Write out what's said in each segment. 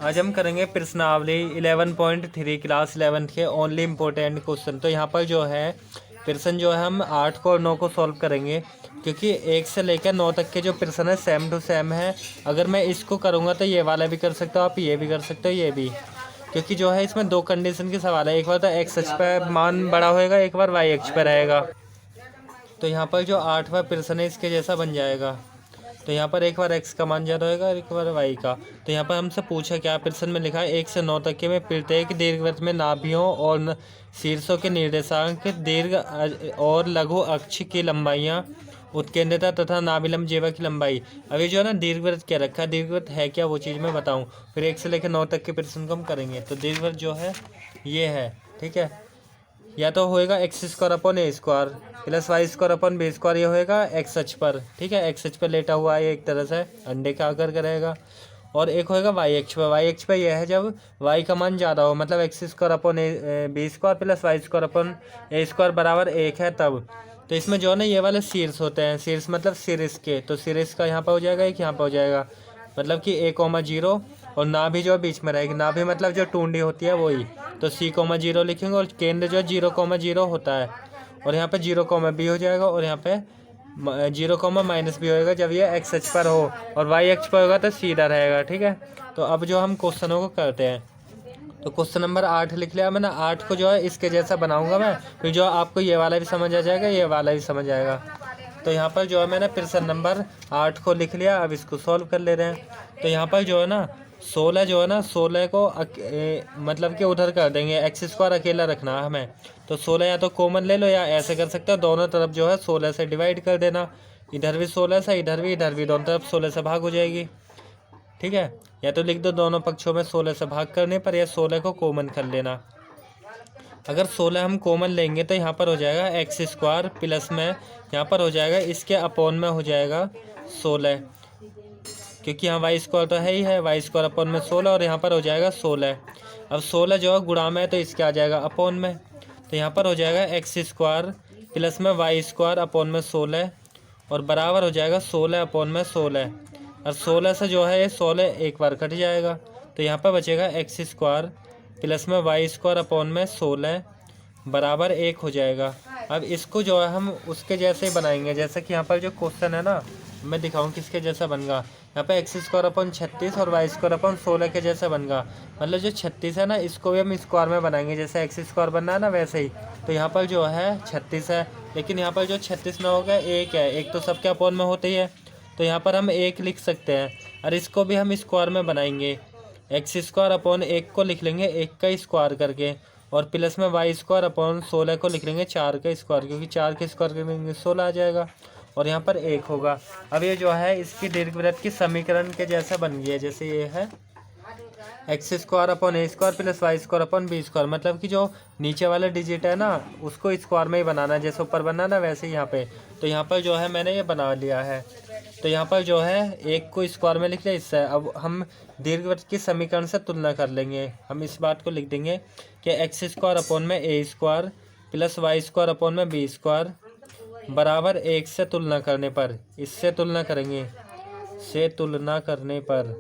आज हम करेंगे प्रश्नावली 11.3 क्लास 11th के ओनली इम्पोर्टेंट क्वेश्चन। तो यहाँ पर जो है प्रश्न जो है हम 8 को और 9 को सॉल्व करेंगे, क्योंकि 1 से लेकर 9 तक के जो प्रश्न है सेम टू सेम है। अगर मैं इसको करूँगा तो ये वाला भी कर सकता हूँ, आप ये भी कर सकते हो, ये भी, क्योंकि जो है इसमें दो कंडीशन के सवाल है। एक बार तो एक्स अक्ष पर मान बड़ा होएगा, एक बार वाई अक्ष पर रहेगा। तो यहाँ पर जो 8वां प्रश्न है इसके जैसा बन जाएगा। तो यहाँ पर एक बार x का मान ज़्यादा होएगा और एक बार y का। तो यहाँ पर हमसे पूछा क्या, प्रश्न में लिखा है 1 से 9 तक के में प्रत्येक दीर्घवृत्त में नाभियों और शीर्षों के निर्देशांक, दीर्घ और लघु अक्ष की लंबाइयाँ, उत्केंद्रता तथा नाभिलंब जेवा की लंबाई। अभी जो है ना दीर्घवृत्त क्या रखा है, दीर्घवृत्त है क्या वो चीज़ मैं बताऊँ, फिर 1 से लेकर 9 तक के प्रश्न को हम करेंगे। तो दीर्घवृत्त जो है ये है, ठीक है, या तो होएगा x² + a² plus y² + b², ये होएगा एक्स अक्ष पर, ठीक है, एक्स अक्ष पर लेटा हुआ है एक तरह से अंडे का आकर करेगा। और एक होएगा y अक्ष पर, y अक्ष पर यह है जब y का मान ज़्यादा हो, मतलब x² + b² plus y² + a² बराबर 1 है तब। तो इसमें जो है ना ये वाले शीर्ष होते हैं, शीर्ष मतलब शीर्ष के, तो शीर्ष का यहाँ पर हो जाएगा, एक यहाँ पर हो जाएगा, मतलब कि a,0 और नाभि जो बीच में रहेगी, नाभि मतलब जो टूंडी होती है वही, तो c,0 लिखेंगे और केंद्र जो 0,0 होता है, और यहाँ पे 0,b हो जाएगा, और यहाँ पे 0,-b होएगा जब ये एक्स अक्ष पर हो, और वाई अक्ष पर होगा तो सीधा रहेगा, ठीक है। तो अब जो हम क्वेश्चनों को करते हैं, तो क्वेश्चन नंबर 8 लिख लिया मैंने। 8 को जो है इसके जैसा बनाऊंगा मैं, फिर जो आपको ये वाला भी समझ आ जाएगा, ये वाला भी समझ आएगा। तो यहाँ पर जो है मैंने प्रश्न नंबर 8 को लिख लिया, अब इसको सॉल्व कर ले रहे हैं। तो यहाँ पर जो है ना 16 जो है ना 16 को मतलब कि उधर कर देंगे, x² अकेला रखना है हमें। तो 16 या तो कॉमन ले लो या ऐसे कर सकते हो, दोनों तरफ जो है 16 से डिवाइड कर देना, इधर भी 16 से, इधर भी, दोनों तरफ 16 से भाग हो जाएगी, ठीक है। या तो लिख दो दोनों पक्षों में 16 से भाग करने पर, या 16 को कॉमन कर लेना। अगर 16 हम कॉमन लेंगे तो यहाँ पर हो जाएगा x² प्लस में यहाँ पर हो जाएगा इसके अपॉन में हो जाएगा 16, क्योंकि यहाँ y² तो है ही है, y² अपॉन में 16, और यहाँ पर हो जाएगा 16। अब 16 जो है गुणा में है तो इसके आ जाएगा अपॉन में, तो यहाँ पर हो जाएगा x² प्लस में y² अपॉन में 16, और बराबर हो जाएगा 16 अपॉन में 16, और 16 से जो है 16 एक बार कट जाएगा, तो यहाँ पर बचेगा x² प्लस में y² अपॉन में 16 बराबर 1 हो जाएगा। अब इसको जो है हम उसके जैसे ही बनाएंगे, जैसे कि यहाँ पर जो क्वेश्चन है ना मैं दिखाऊँ किसके जैसा बनगा। यहाँ पे x² अपॉन 36 और y² अपॉन 16 के जैसा बनगा, मतलब जो 36 है ना इसको भी हम स्क्वायर में बनाएंगे, जैसे x² बनना है ना वैसे ही। तो यहाँ पर जो है 36 है, लेकिन यहाँ पर जो 36 ना होगा 1 है, एक तो सबके अपॉन में होते ही है, तो यहाँ पर हम 1 लिख सकते हैं, और इसको भी हम स्क्वायर में बनाएंगे, x² अपॉन 1 को लिख लेंगे 1 का स्क्वायर करके, और प्लस में y² अपॉन 16 को लिख लेंगे 4 का स्क्वायर, क्योंकि 4 के स्क्वायर करेंगे 16 आ जाएगा, और यहाँ पर 1 होगा। अब ये जो है इसकी दीर्घवृत्त की समीकरण के जैसा बन गया, जैसे ये है x² upon a² plus y² upon b², मतलब कि जो नीचे वाला डिजिट है ना उसको स्क्वायर में ही बनाना, जैसे ऊपर बना ना वैसे ही यहाँ पे। तो यहाँ पर जो है मैंने ये बना लिया है, तो यहाँ पर जो है 1 को स्क्वायर में लिख लिया इससे। अब हम दीर्घवृत्त की समीकरण से तुलना कर लेंगे, हम इस बात को लिख देंगे कि x² अपॉन में a² प्लस y² अपॉन में b² बराबर 1 से तुलना करने पर, इससे तुलना करेंगे, से तुलना करने पर,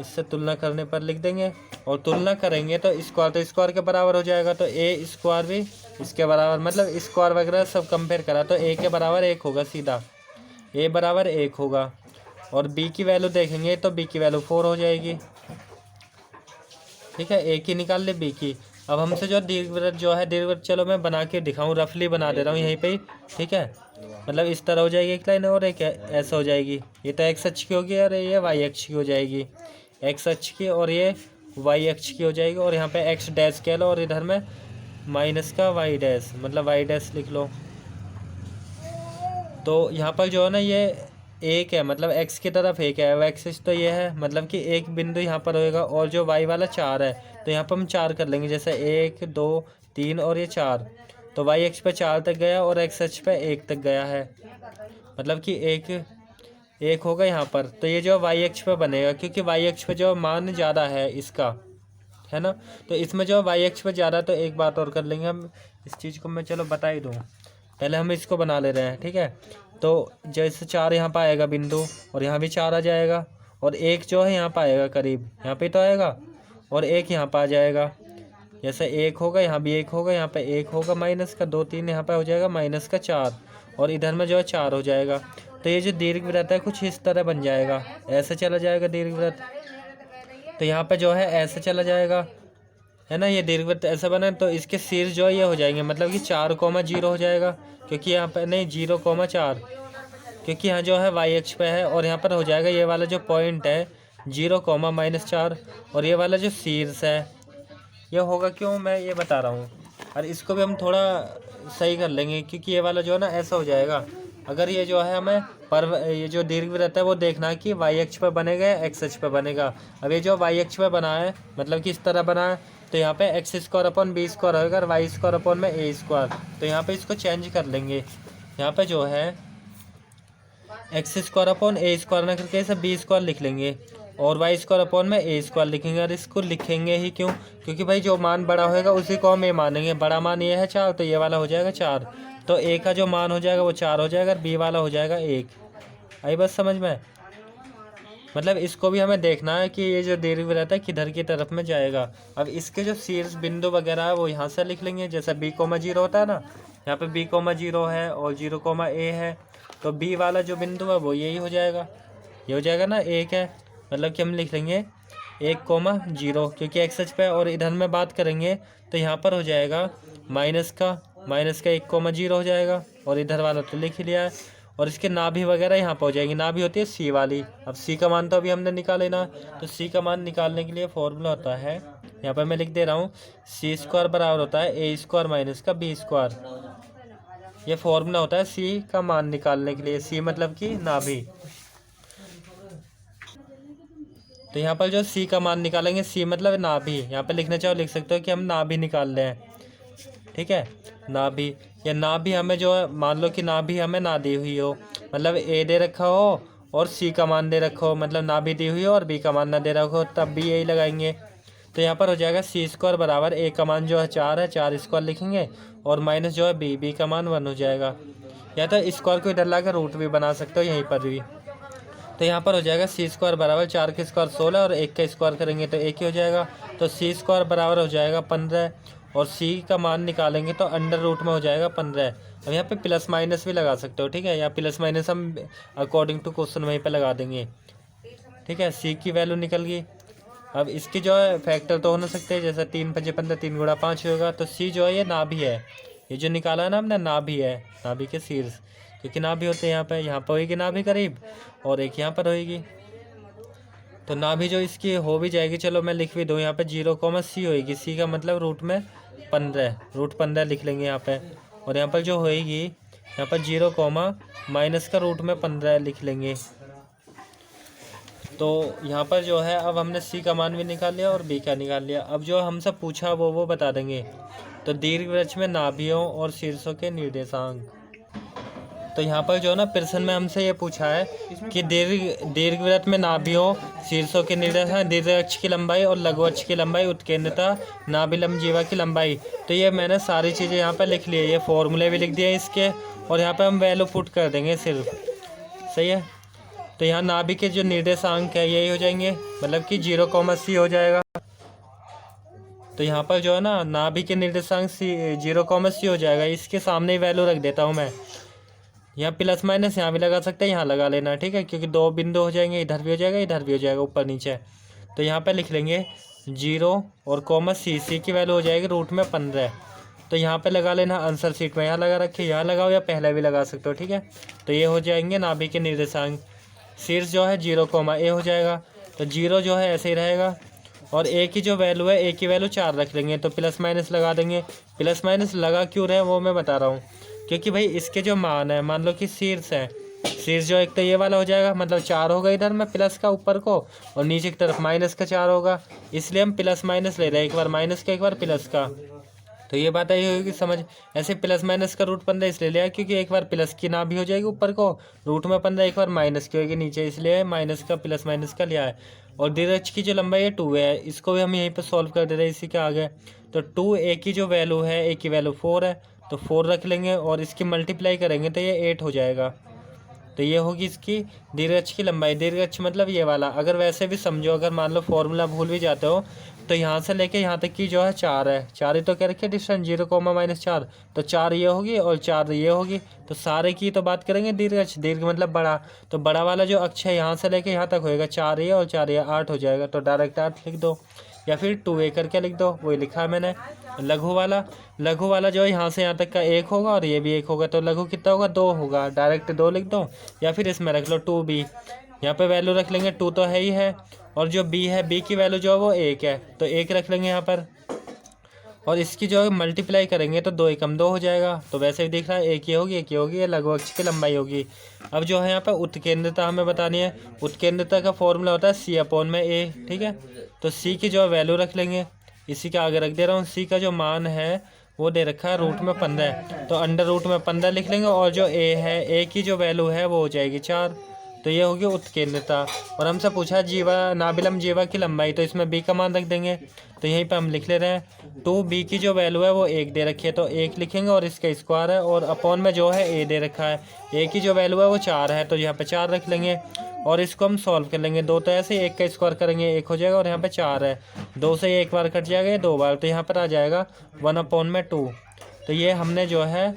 इससे तुलना करने पर लिख देंगे, और तुलना करेंगे तो स्क्वायर के बराबर हो जाएगा, तो a² भी इसके बराबर, मतलब स्क्वायर वगैरह सब कंपेयर करा तो a के बराबर 1 होगा, सीधा a बराबर 1 होगा। और b की वैल्यू देखेंगे तो b की वैल्यू 4 हो जाएगी, ठीक है, a की निकाल ले b की। अब हमसे जो दीर्घवृत्त जो है, दीर्घवृत्त चलो मैं बना के दिखाऊँ, रफली बना दे रहा हूँ यहीं पे ही, ठीक है, मतलब इस तरह हो जाएगी एक लाइन, और एक ऐसा हो जाएगी, ये तो x अक्ष की होगी और ये y अक्ष की हो जाएगी, x अक्ष की, और ये y अक्ष की हो जाएगी, और यहाँ पे x डैश कह लो, और इधर में माइनस का y डैश, मतलब y डैश लिख लो। तो यहाँ पर जो है ना ये 1 है, मतलब x की तरफ 1 है, एक्सिस तो ये है, मतलब कि एक बिंदु यहाँ पर होएगा, और जो y वाला 4 है, तो यहाँ पर हम 4 कर लेंगे, जैसे 1 2 3 और ये 4, तो y अक्ष पे 4 तक गया और x अक्ष पे 1 तक गया है, मतलब कि 1 होगा यहाँ पर। तो ये जो y अक्ष पे बनेगा, क्योंकि y अक्ष पे जो मान ज़्यादा है इसका, है ना, तो इसमें जो y अक्ष पे ज़्यादा, तो एक बात और कर लेंगे हम, इस चीज़ को मैं चलो बता ही दूँ, पहले हम इसको बना ले रहे हैं, ठीक है। तो जैसे 4 यहाँ पर आएगा बिंदु, और यहाँ भी 4 आ जाएगा, और एक जो है यहाँ पर आएगा करीब, यहाँ पे तो आएगा, और एक यहाँ पर आ जाएगा। जैसे एक होगा, यहाँ भी एक होगा, यहाँ पे एक होगा माइनस का 2 3, यहाँ पे हो जाएगा माइनस का 4, और इधर में जो है 4 हो जाएगा। तो ये जो दीर्घवृत्त है कुछ इस तरह बन जाएगा, ऐसे चला जाएगा दीर्घवृत्त। तो यहाँ पे जो है ऐसे चला जाएगा, है ना, ये दीर्घवृत्त ऐसा बना। तो इसके शीर्ष जो है ये हो जाएंगे, मतलब कि 4,0 हो जाएगा, क्योंकि यहाँ पे नहीं 0,4, क्योंकि यहाँ जो है वाई अक्ष पे है। और यहाँ पर हो जाएगा ये वाला जो पॉइंट है 0,-4, और ये वाला जो शीर्ष है ये होगा, क्यों मैं ये बता रहा हूँ। और इसको भी हम थोड़ा सही कर लेंगे, क्योंकि ये वाला जो है ना ऐसा हो जाएगा। अगर ये जो है हमें ये जो दीर्घवृत्त है वो देखना है कि वाई अक्ष पर बनेगा या एक्स अक्ष पर बनेगा। अब ये जो वाई अक्ष पर बना है, मतलब कि इस तरह बना है, तो यहाँ पे x square upon b square होगा, और वाई स्क्वायर अपॉन में ए स्क्वायर। तो यहाँ पे इसको चेंज कर लेंगे, यहाँ पे जो है एक्स स्क्वायर अपॉन ए स्क्वायर ना करके इसे बी स्क्वायर लिख लेंगे, और वाई स्क्वायर अपॉन में ए स्क्वायर लिखेंगे। और इसको लिखेंगे ही क्यों, क्योंकि भाई जो मान बड़ा होएगा उसी को हम ए मानेंगे। बड़ा मान ये है 4, तो ये वाला हो जाएगा 4, तो ए का जो मान हो जाएगा वो 4 हो जाएगा, और बी वाला हो जाएगा 1। आई बस समझ में। मतलब इसको भी हमें देखना है कि ये जो दीर्घवृत्त है किधर की तरफ में जाएगा। अब इसके जो शीर्ष बिंदु वगैरह है वो यहाँ से लिख लेंगे, जैसे b,0 होता है ना, यहाँ पे b,0 है और 0,a है, तो b वाला जो बिंदु है वो यही हो जाएगा, ये हो जाएगा ना 1 है। मतलब कि हम लिख लेंगे 1,0, क्योंकि एक्स अक्ष पे। और इधर में बात करेंगे तो यहाँ पर हो जाएगा माइनस का 1,0 हो जाएगा, और इधर वाला तो लिख ही लिया है। और इसके नाभि वगैरह यहाँ पर हो जाएंगी, नाभि होती है सी वाली। अब सी का मान तो अभी हमने निकाले ना, तो सी का मान निकालने के लिए फॉर्मूला होता है, यहाँ पर मैं लिख दे रहा हूँ, सी स्क्वायर बराबर होता है ए स्क्वायर माइनस का बी स्क्वायर। ये फॉर्मूला होता है सी का मान निकालने के लिए, सी मतलब कि नाभि। तो यहाँ पर जो सी का मान निकालेंगे, सी मतलब नाभि, यहाँ पे लिखना चाहो लिख सकते हो कि हम नाभि निकाल रहे हैं, ठीक है, नाभि। या नाभि हमें जो है, मान लो कि नाभि हमें ना दी हुई हो, मतलब ए दे रखा हो और सी का मान दे रखा हो, मतलब नाभि दी हुई हो और बी का मान ना दे रखा हो, तब भी यही लगाएंगे। तो यहाँ पर हो जाएगा सी स्क्वायर बराबर ए का मान जो है 4 है, 4 स्क्वायर लिखेंगे, और माइनस जो है बी का मान 1 हो जाएगा। या तो स्क्वायर को इधर लाकर रूट भी बना सकते हो यहीं पर भी। तो यहाँ पर हो जाएगा सी स्क्वायर बराबर 4 के स्क्वायर 16, और 1 का स्क्वायर करेंगे तो 1 ही हो जाएगा। तो सी स्क्वायर बराबर हो जाएगा 15, और सी का मान निकालेंगे तो अंडर रूट में हो जाएगा 15। अब यहाँ पे प्लस माइनस भी लगा सकते हो, ठीक है, या प्लस माइनस हम अकॉर्डिंग टू क्वेश्चन वहीं पे लगा देंगे, ठीक है। सी की वैल्यू निकल गई। अब इसकी जो है फैक्टर तो हो ना सकते हैं, जैसे 3 5 15, 3 गुणा 5 होगा। तो सी जो है ये नाभि है, ये जो निकाला है ना हमने नाभि है, नाभि के शीर्ष, क्योंकि नाभि होते हैं यहाँ पर होगी नाभि करीब, और एक यहाँ पर होगी। तो नाभि जो इसकी हो भी जाएगी, चलो मैं लिख भी दूँ, यहाँ पे 0,c होएगी, सी का मतलब रूट में 15, रूट 15 लिख लेंगे यहाँ पे। और यहाँ पर जो होएगी, यहाँ पर 0, माइनस का रूट में 15 लिख लेंगे। तो यहाँ पर जो है अब हमने सी का मान भी निकाल लिया और बी का निकाल लिया। अब जो हमसे पूछा वो बता देंगे। तो दीर्घवृत्त में नाभियों और शीर्षों के निर्देशांक। तो यहाँ पर जो है ना प्रश्न में हमसे ये पूछा है कि दीर्घवृत्त में नाभियों शीर्षों के निर्देशांक, दीर्घ अक्ष की लंबाई और लघु अक्ष की लंबाई, उत्केंद्रता, नाभिलंब जीवा की लंबाई। तो ये मैंने सारी चीज़ें यहाँ पर लिख ली है, ये फॉर्मूले भी लिख दिए इसके, और यहाँ पर हम वैल्यू पुट कर देंगे सिर्फ, सही है। तो यहाँ नाभि के जो निर्देशांक है यही हो जाएंगे, मतलब कि 0,c हो जाएगा। तो यहाँ पर जो है ना नाभि के निर्देशांक 0,c हो जाएगा। इसके सामने ही वैल्यू रख देता हूँ मैं, यहाँ प्लस माइनस यहाँ भी लगा सकते हैं, यहाँ लगा लेना, ठीक है, क्योंकि 2 बिंदु हो जाएंगे, इधर भी हो जाएगा इधर भी हो जाएगा, ऊपर नीचे। तो यहाँ पे लिख लेंगे 0 और सी की वैल्यू हो जाएगी रूट में 15। तो यहाँ पे लगा लेना आंसर शीट में, यहाँ लगा रखिए, यहाँ लगाओ या पहले भी लगा सकते हो, ठीक है। तो ये हो जाएंगे नाभि के निर्देशांक। शीर्ष जो है 0, हो जाएगा, तो 0 जो है ऐसे ही रहेगा, और ए की जो वैल्यू है, ए की वैल्यू 4 रख लेंगे, तो प्लस माइनस लगा देंगे। प्लस माइनस लगा क्यों रहे वो मैं बता रहा हूँ, क्योंकि भाई इसके जो मान है, मान लो कि शीर्ष है, शीर्ष जो एक तो ये वाला हो जाएगा, मतलब 4 होगा इधर में प्लस का ऊपर को, और नीचे की तरफ माइनस का 4 होगा, इसलिए हम प्लस माइनस ले रहे हैं, एक बार माइनस का एक बार प्लस का। तो ये बात आई होगी समझ। ऐसे प्लस माइनस का रूट 15 इसलिए लिया क्योंकि एक बार प्लस की ना भी हो जाएगी ऊपर को, रूट में 15 एक बार माइनस की होगी नीचे, इसलिए माइनस का प्लस माइनस का लिया है। और दीर्घ की जो लंबाई है 2 है, इसको भी हम यहीं पर सॉल्व कर दे रहे हैं इसी के आगे। तो 2 ए की जो वैल्यू है, ए की वैल्यू 4 है, तो 4 रख लेंगे, और इसकी मल्टीप्लाई करेंगे तो ये 8 हो जाएगा, तो ये होगी इसकी दीर्घअक्ष की लंबाई। दीर्घअक्ष मतलब ये वाला। अगर वैसे भी समझो, अगर मान लो फॉर्मूला भूल भी जाते हो, तो यहाँ से लेके यहाँ तक की जो है 4 है, 4 ही तो कह रखिए डिस्टेंस, 0, -4, तो 4 ये होगी और 4 ये होगी। तो सारे की तो बात करेंगे दीर्घअक्ष, दीर्घ मतलब बड़ा, तो बड़ा वाला जो अक्ष है यहाँ से लेके यहाँ तक होएगा 4 ये और 4 ये 8 हो जाएगा। तो डायरेक्ट 8 लिख दो, या फिर 2a करके लिख दो, वही लिखा है मैंने। लघु वाला जो है यहाँ से यहाँ तक का 1 होगा और ये भी 1 होगा, तो लघु कितना होगा 2 होगा, डायरेक्ट 2 लिख दो। या फिर इसमें रख लो 2b, यहाँ पे वैल्यू रख लेंगे, 2 तो है ही है, और जो b है, b की वैल्यू जो है वो 1 है, तो 1 रख लेंगे यहाँ पर। और इसकी जो है मल्टीप्लाई करेंगे तो 2 एकम 2 हो जाएगा। तो वैसे भी दिख रहा है, एक ये होगी, एक ये होगी, ये लघु अक्ष की लंबाई होगी। अब जो है यहाँ पर उत्केंद्रता हमें बतानी है। उत्केंद्रता का फॉर्मूला होता है C/A, ठीक है। तो C की जो वैल्यू रख लेंगे, इसी के आगे रख दे रहा हूँ। C का जो मान है वो दे रखा है √15, तो अंडर √15 लिख लेंगे, और जो A है, A की जो वैल्यू है वो हो जाएगी 4। तो ये होगी उत्केंद्रता। और हमसे पूछा नाभिलंब जीवा की लंबाई, तो इसमें b का मान रख देंगे। तो यहीं पे हम लिख ले रहे हैं 2b की जो वैल्यू है वो 1 दे रखी है, तो 1 लिखेंगे, और इसका स्क्वायर है, और अपॉन में जो है a दे रखा है, a की जो वैल्यू है वो 4 है, तो यहाँ पे 4 रख लेंगे। और इसको हम सॉल्व कर लेंगे, 2 तो ऐसे 1 का स्क्वायर करेंगे 1 हो जाएगा, और यहाँ पे 4 है, 2 से 1 बार कट जाएगा 2 बार, तो यहाँ पर आ जाएगा 1/2। तो ये हमने जो है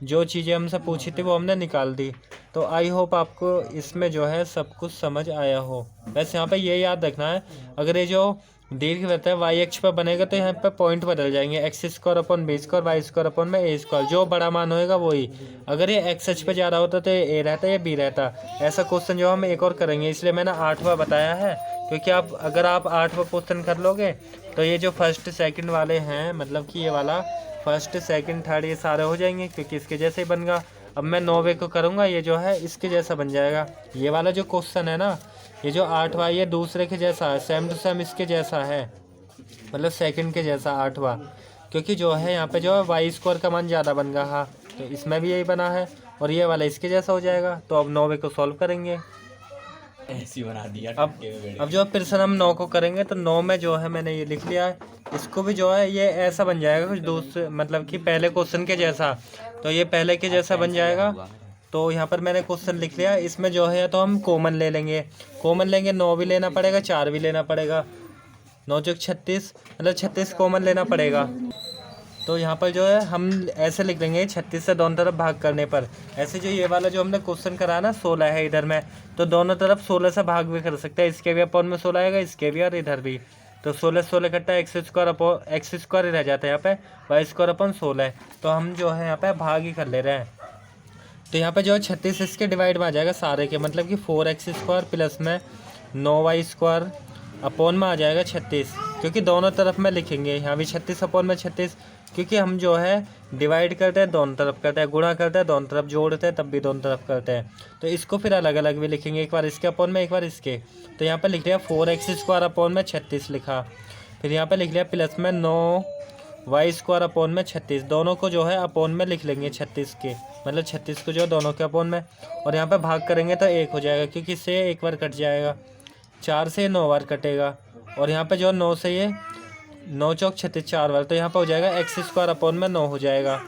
जो चीज़ें हमसे पूछी थी वो हमने निकाल दी। तो आई होप आपको इसमें जो है सब कुछ समझ आया हो। बस यहाँ पे ये याद रखना है, अगर ये जो दीर्घवृत्त है वाई अक्ष पर बनेगा तो यहाँ पे पॉइंट बदल जाएंगे, x² / b², y² / a², जो बड़ा मान होएगा वही। अगर ये एक्स अक्ष पे जा रहा होता तो ये a रहता या b रहता। ऐसा क्वेश्चन जो हम एक और करेंगे, इसलिए मैंने 8वां बताया है, क्योंकि अगर आप 8वां क्वेश्चन कर लोगे तो ये जो फर्स्ट सेकंड वाले हैं, मतलब कि ये वाला फर्स्ट सेकंड थर्ड ये सारे हो जाएंगे, क्योंकि इसके जैसे ही बनेगा। अब मैं 9वें को करूँगा, ये जो है इसके जैसा बन जाएगा। ये वाला जो क्वेश्चन है ना, ये जो 8वां, ये दूसरे के जैसा है, सेम टू सेम इसके जैसा है, मतलब सेकंड के जैसा 8वां, क्योंकि जो है यहाँ पे जो है y² का मान ज़्यादा बन गया। हाँ, तो इसमें भी यही बना है, और ये वाला इसके जैसा हो जाएगा। तो अब 9वें को सॉल्व करेंगे, ऐसी बना दिया। अब जो फिर से हम 9 को करेंगे, तो 9 में जो है मैंने ये लिख लिया है, इसको भी जो है ये ऐसा बन जाएगा कुछ दूसरे, मतलब कि पहले क्वेश्चन के जैसा। तो ये पहले के जैसा बन जाएगा। तो यहाँ पर मैंने क्वेश्चन लिख लिया, इसमें जो है तो हम कॉमन ले लेंगे, 9 भी लेना पड़ेगा, 4 भी लेना पड़ेगा, 9 चौक 36, मतलब 36 कॉमन लेना पड़ेगा। तो यहाँ पर जो है हम ऐसे लिख लेंगे 36 से दोनों तरफ भाग करने पर। ऐसे जो ये वाला जो हमने क्वेश्चन करा ना 16 है इधर में, तो दोनों तरफ 16 से भाग भी कर सकते हैं, इसके भी अपॉन में 16 आएगा, इसके भी और इधर भी। तो 16 इकट्ठा x² ही रह जाता है, यहाँ पे y²/16। तो हम जो है यहाँ पे भाग ही कर ले रहे हैं। तो यहाँ पे जो है 36 इसके डिवाइड में आ जाएगा सारे के, मतलब कि 4x² प्लस में 9y² अपॉन में आ जाएगा 36, क्योंकि दोनों तरफ में लिखेंगे, यहाँ भी 36 अपॉन में 36, क्योंकि हम जो है डिवाइड करते हैं दोनों तरफ करते हैं, गुणा करते हैं दोनों तरफ, जोड़ते हैं तब भी दोनों तरफ करते हैं। तो इसको फिर अलग अलग भी लिखेंगे, एक बार इसके अपॉन में एक बार इसके। तो यहाँ पर लिख लिया 4x² अपॉन में 36 लिखा, फिर यहाँ पर लिख लिया प्लस में 9y² अपॉन में 36, दोनों को जो है अपॉन में लिख लेंगे 36 के, मतलब 36 को जो दोनों के अपॉन में, और यहाँ पर भाग करेंगे तो 1 हो जाएगा, क्योंकि इससे 1 बार कट जाएगा, 4 से 9 बार कटेगा, और यहाँ पे जो 9 से ये 9 चौक 36 4 बार, तो यहाँ पे हो जाएगा x² अपॉन में 9 हो जाएगा,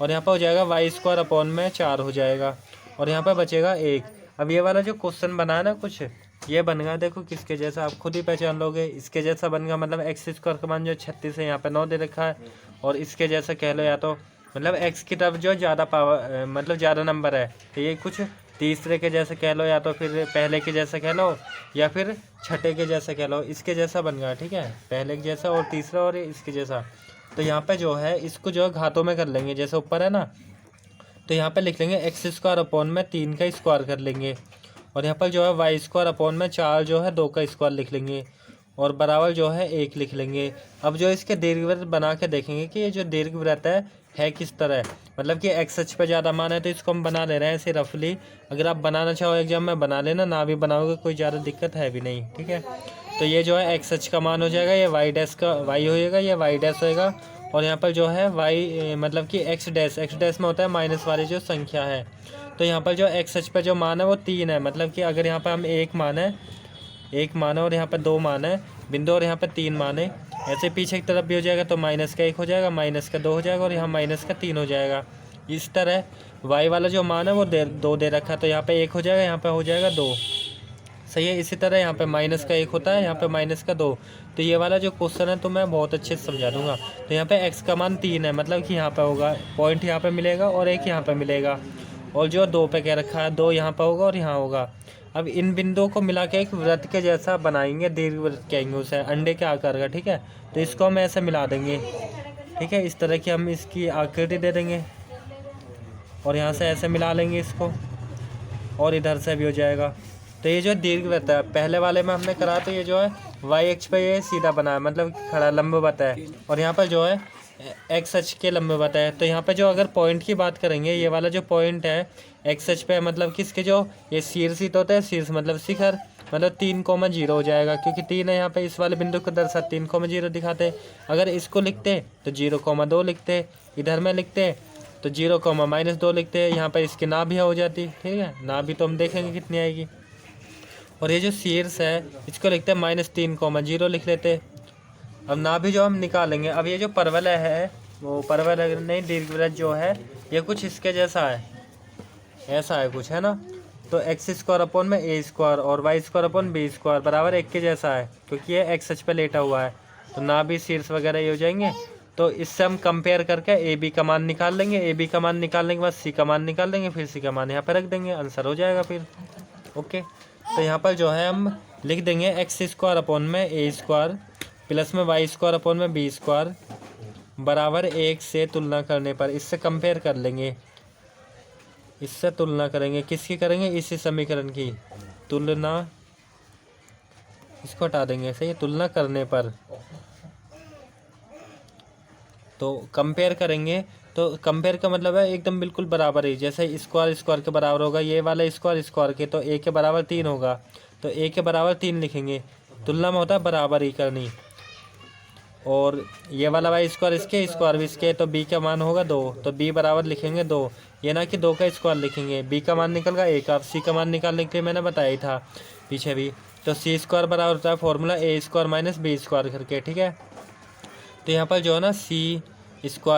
और यहाँ पे हो जाएगा y² अपॉन में 4 हो जाएगा, और यहाँ पे बचेगा 1। अब ये वाला जो क्वेश्चन बना है ना कुछ, ये बन गया, देखो किसके जैसा, आप खुद ही पहचान लोगे, इसके जैसा बन गया, मतलब x² का मान जो 36 है यहाँ पे 9 दे रखा है, और इसके जैसा कह लो, या तो मतलब x की तरफ जो ज़्यादा पावर, मतलब ज़्यादा नंबर है, तो ये कुछ तीसरे के जैसे कह लो, या तो फिर पहले के जैसा कह लो, या फिर छठे के जैसा कह लो, इसके जैसा बन गया, ठीक है, पहले के जैसा और तीसरा और इसके जैसा। तो यहाँ पे जो है इसको जो है घातों में कर लेंगे, जैसे ऊपर है ना, तो यहाँ पे लिख लेंगे x² अपॉन में 3 का स्क्वायर कर लेंगे, और यहाँ पर जो है y² अपॉन में 4 जो है 2 का स्क्वायर लिख लेंगे, और बराबर जो है 1 लिख लेंगे। अब जो इसके दीर्घवृत्त बना के देखेंगे कि ये जो दीर्घवृत्त है किस तरह, मतलब कि x अक्ष पे ज़्यादा मान है, तो इसको हम बना ले रहे हैं ऐसे रफली। अगर आप बनाना चाहो एग्जाम में बना लेना, ना भी बनाओगे कोई ज़्यादा दिक्कत है भी नहीं, ठीक है। तो ये जो है x अक्ष का मान हो जाएगा, ये y' का y होएगा, ये y' होएगा, और यहाँ पर जो है y मतलब कि x डैश में होता है माइनस वाली जो संख्या है। तो यहाँ पर जो x अक्ष पे जो मान है वो 3 है, मतलब कि अगर यहाँ पर हम 1 मान है और यहाँ पर 2 मान है बिंदु, और यहाँ पर 3 मान है, ऐसे पीछे की तरफ भी हो जाएगा, तो -1 हो जाएगा, -2 हो जाएगा, और यहाँ -3 हो जाएगा। इस तरह वाई वाला जो मान है वो 2 दे रखा है, तो यहाँ पे 1 हो जाएगा, यहाँ पे हो जाएगा 2। सही है। इसी तरह यहाँ पे माइनस का 1 होता है, यहाँ पे माइनस का 2। तो ये वाला जो क्वेश्चन है तो मैं बहुत अच्छे से समझा दूंगा। तो यहाँ पे x का मान 3 है, मतलब कि यहाँ पे होगा पॉइंट, यहाँ पे मिलेगा और 1 यहाँ पे मिलेगा, और जो 2 पे क्या रखा है 2 यहाँ पे होगा और यहाँ होगा। अब इन बिंदुओं को मिला के एक वृत्त के जैसा बनाएंगे, दीर्घवृत्त कहेंगे उसे, अंडे के आकार का। ठीक है, तो इसको हम ऐसे मिला देंगे। ठीक है, इस तरह की हम इसकी आकृति दे देंगे और यहाँ से ऐसे मिला लेंगे इसको, और इधर से भी हो जाएगा। तो ये जो दीर्घवृत्त है पहले वाले में हमने करा, तो ये जो है वाई अक्ष पे ये सीधा बना है, मतलब खड़ा लंबवत है, और यहाँ पर जो है एक्स अक्ष के लंबवत है। तो यहाँ पे जो अगर पॉइंट की बात करेंगे, ये वाला जो पॉइंट है एक्स अक्ष पे, मतलब किसके जो ये शीर्षित होता है, शीर्ष मतलब शिखर, मतलब 3,0 हो जाएगा, क्योंकि 3 है यहाँ पे, इस वाले बिंदु को दर्शा 3,0 दिखाते। अगर इसको लिखते तो 0,2 लिखते, इधर में लिखते तो 0,-2 लिखते। यहाँ पर इसकी नाभि हो जाती। ठीक है, नाभि तो हम देखेंगे कितनी आएगी। और ये जो शीर्ष है इसको लिखते हैं -3,0 लिख लेते। अब नाभि जो हम निकालेंगे, अब ये जो परवलय है वो परवलय नहीं, दीर्घवृत्त जो है ये कुछ इसके जैसा है, ऐसा है कुछ, है ना। तो x² और y² बराबर 1 के जैसा है, क्योंकि ये x अक्ष पे लेटा हुआ है। तो नाभि शीर्ष वगैरह ये हो जाएंगे। तो इससे हम कंपेयर करके ए बी का मान निकाल लेंगे। ए बी का मान निकालने के बाद सी का मान निकाल लेंगे, फिर सी का मान यहाँ पर रख देंगे, आंसर हो जाएगा फिर। ओके, तो यहाँ पर जो है हम लिख देंगे x² प्लस में y² बराबर 1 से तुलना करने पर, इससे कंपेयर कर लेंगे, इससे तुलना करेंगे। किसकी करेंगे? इसी समीकरण की तुलना, इसको हटा देंगे। सही, तुलना करने पर तो कंपेयर करेंगे। तो कंपेयर का मतलब है एकदम बिल्कुल बराबर ही, जैसे स्क्वायर के बराबर होगा, ये वाला स्क्वायर के, तो ए के बराबर 3 होगा, तो ए के बराबर 3 लिखेंगे। तुलना में होता है बराबर ही करनी। और ये वाला y² इसके, स्क्वायर भी इसके, तो b का मान होगा 2, तो b बराबर लिखेंगे 2। ये ना कि 2 का स्क्वायर लिखेंगे, b का मान निकल गया 1। अब c का मान निकालने के लिए मैंने बताया ही था पीछे भी। तो c² बराबर होता है फॉर्मूला a² - b² करके। ठीक है, तो यहाँ पर जो है ना c²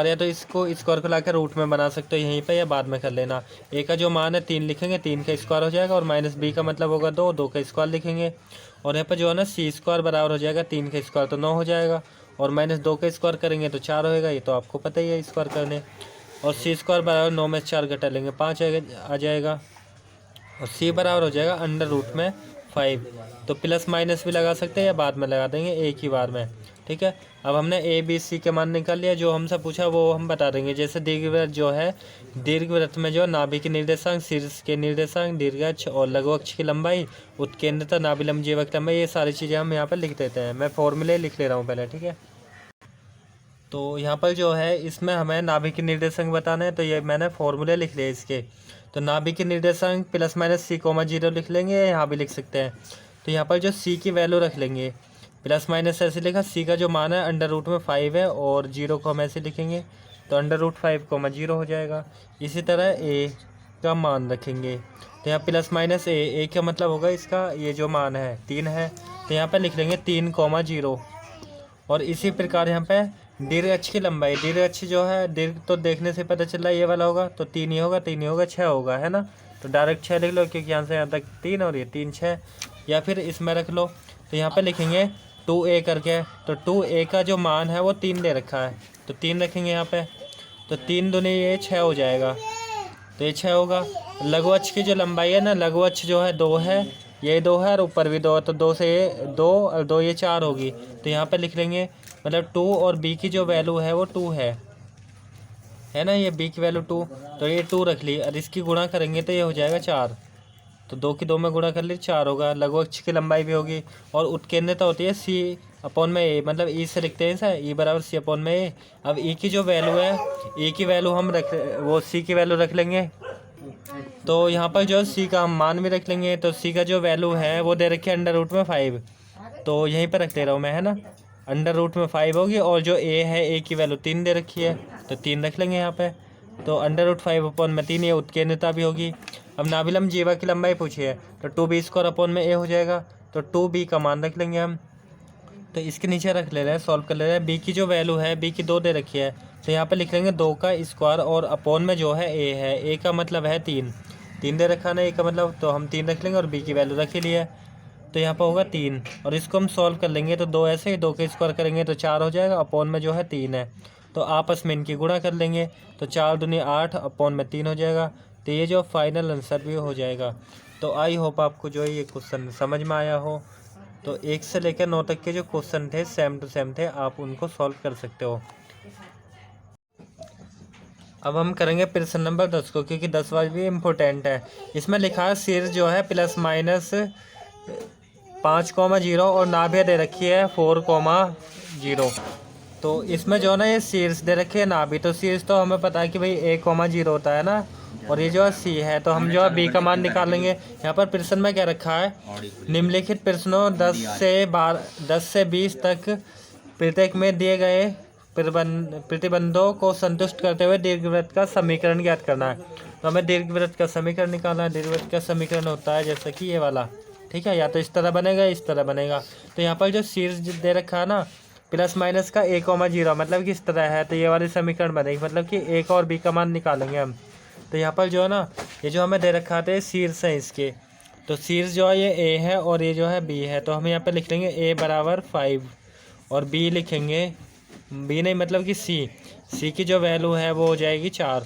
या तो इसको स्क्वायर को लाकर रूट में बना सकते हो यहीं पर, या बाद में कर लेना। a का जो मान है 3 लिखेंगे, 3 का स्क्वायर हो जाएगा, और -b का मतलब होगा 2, 2 का स्क्वायर लिखेंगे। और यहाँ पर जो है ना c² बराबर हो जाएगा 3 का स्क्वायर, तो 9 हो जाएगा, और -2 का स्क्वायर करेंगे तो 4 होएगा, ये तो आपको पता ही है स्क्वायर करने। और c² बराबर 9 में 4 घटा लेंगे 5 आ जाएगा, और c बराबर हो जाएगा √5। तो प्लस माइनस भी लगा सकते हैं या बाद में लगा देंगे एक ही बार में। ठीक है, अब हमने ए बी सी के मान निकाल लिया, जो हमसे पूछा वो हम बता देंगे। जैसे दीर्घवृत्त जो है, दीर्घवृत्त में जो नाभि के निर्देशांक, शीर्ष के निर्देशांक, दीर्घाक्ष और लघु अक्ष की लंबाई, उत्केंद्रता, नाभि लंब, जीवा की लंबाई, ये सारी चीज़ें हम यहाँ पर लिख देते हैं। मैं फॉर्मूले लिख ले रहा हूँ पहले। ठीक है, तो यहाँ पर जो है इसमें हमें नाभि के निर्देशांक बताना है, तो ये मैंने फॉर्मूले लिख लिए इसके। तो नाभि के निर्देशांक +-c,0 लिख लेंगे, यहाँ भी लिख सकते हैं। तो यहाँ पर जो c की वैल्यू रख लेंगे, + ऐसे लिखा, c का जो मान है √5 है, और 0 को हम ऐसे लिखेंगे, तो √5,0 हो जाएगा। इसी तरह a का मान रखेंगे, तो यहाँ +-a का मतलब होगा इसका ये जो मान है 3 है, तो यहाँ पर लिख लेंगे 3,0। और इसी प्रकार यहाँ पे दीर्घ अक्ष की लंबाई, दीर्घ अक्ष जो है, दीर्घ तो देखने से पता चल रहा है ये वाला होगा, तो 3 ही होगा, 3 ही होगा, 6 होगा, है ना। तो डायरेक्ट 6 लिख लो, क्योंकि यहाँ से यहाँ तक 3 और ये 3 6, या फिर इसमें रख लो। तो यहाँ पे लिखेंगे 2a करके, तो 2a का जो मान है वो 3 दे रखा है, तो 3 रखेंगे यहाँ पे, तो 3 दूनी ये 6 हो जाएगा, तो ये 6 होगा। लघु अक्ष की जो लंबाई है ना, लघु अक्ष जो है 2 है, ये 2 है और ऊपर भी 2 है, तो 2 से ये 2 और 2 ये 4 होगी, तो यहाँ पे लिख लेंगे, मतलब 2 और b की जो वैल्यू है वो 2 है ना, ये b की वैल्यू 2, तो ये 2 रख ली, और इसकी गुणा करेंगे तो ये हो जाएगा 4, तो 2 की 2 में गुणा कर ली 4 होगा। लघु अक्ष की लंबाई भी होगी, और उत्केंद्रता होती है c/a, मतलब e से लिखते हैं सर, e बराबर c/a। अब e की जो वैल्यू है, e की वैल्यू हम वो c की वैल्यू रख लेंगे, तो यहाँ पर जो c का हम मान भी रख लेंगे, तो c का जो वैल्यू है वो दे रखी है √5, तो यहीं पर रख दे रहा हूँ मैं, है ना, √5 होगी, और जो a है, a की वैल्यू 3 दे रखी है, तो 3 रख लेंगे यहाँ पे, तो √5/3 ये उत्केंद्रता भी होगी। अब नाभि लंब जीवा की लंबाई पूछी है, तो 2b² हो जाएगा, तो 2b का मान रख लेंगे हम, तो इसके नीचे रख ले रहे हैं, सॉल्व कर ले रहे हैं। b की जो वैल्यू है, b की 2 दे रखी है, तो यहाँ पे लिख लेंगे 2 का स्क्वायर और अपॉन में जो है ए है, ए का मतलब है 3 दे रखा ना, ए का मतलब, तो हम 3 रख लेंगे और बी की वैल्यू रख ही लिया है, तो यहाँ पर होगा 3। और इसको हम सॉल्व कर लेंगे तो 2 ऐसे ही, 2 का स्क्वायर करेंगे तो 4 हो जाएगा, अपॉन में जो है 3 है, तो आपस में इनकी गुणा कर लेंगे तो 4 दूनी 8, अपॉन में 3 हो जाएगा। तो ये जो फाइनल आंसर भी हो जाएगा। तो आई होप आपको जो है ये क्वेश्चन समझ में आया हो। तो 1 से लेकर 9 तक के जो क्वेश्चन थे सेम टू सेम थे, आप उनको सॉल्व कर सकते हो। अब हम करेंगे प्रश्न नंबर 10 को, क्योंकि 10वां भी इम्पोर्टेंट है। इसमें लिखा है सीरीज जो है +-5,0 और नाभिया दे रखी है 4,0। तो इसमें जो है ना ये सीरीज दे रखी है नाभि, तो सीरीज तो हमें पता है कि भाई 1,0 होता है ना, और ये जो है सी है, तो हम जो है बी का मान निकालेंगे। यहाँ पर प्रश्न में क्या रखा है, निम्नलिखित प्रश्नों 10 से 20 तक प्रत्येक में दिए गए प्रतिबंधों को संतुष्ट करते हुए दीर्घवृत्त का समीकरण ज्ञात करना है। तो हमें दीर्घवृत्त का समीकरण निकालना है। दीर्घवृत्त का समीकरण होता है जैसे कि ये वाला, ठीक है, या तो इस तरह बनेगा, इस तरह बनेगा। तो यहाँ पर जो सीरीज दे रखा है ना +- का 1,0 मतलब कि इस तरह है, तो ये वाली समीकरण बनेगी, मतलब कि ए का और बी का मान निकालेंगे हम। तो यहाँ पर जो है ना ये जो हमें दे रखा है शीर्ष है इसके, तो शीर्ष जो है ये ए है और ये जो है बी है, तो हम यहाँ पे लिख लेंगे ए बराबर 5 और बी लिखेंगे, बी नहीं मतलब कि सी की जो वैल्यू है वो हो जाएगी 4,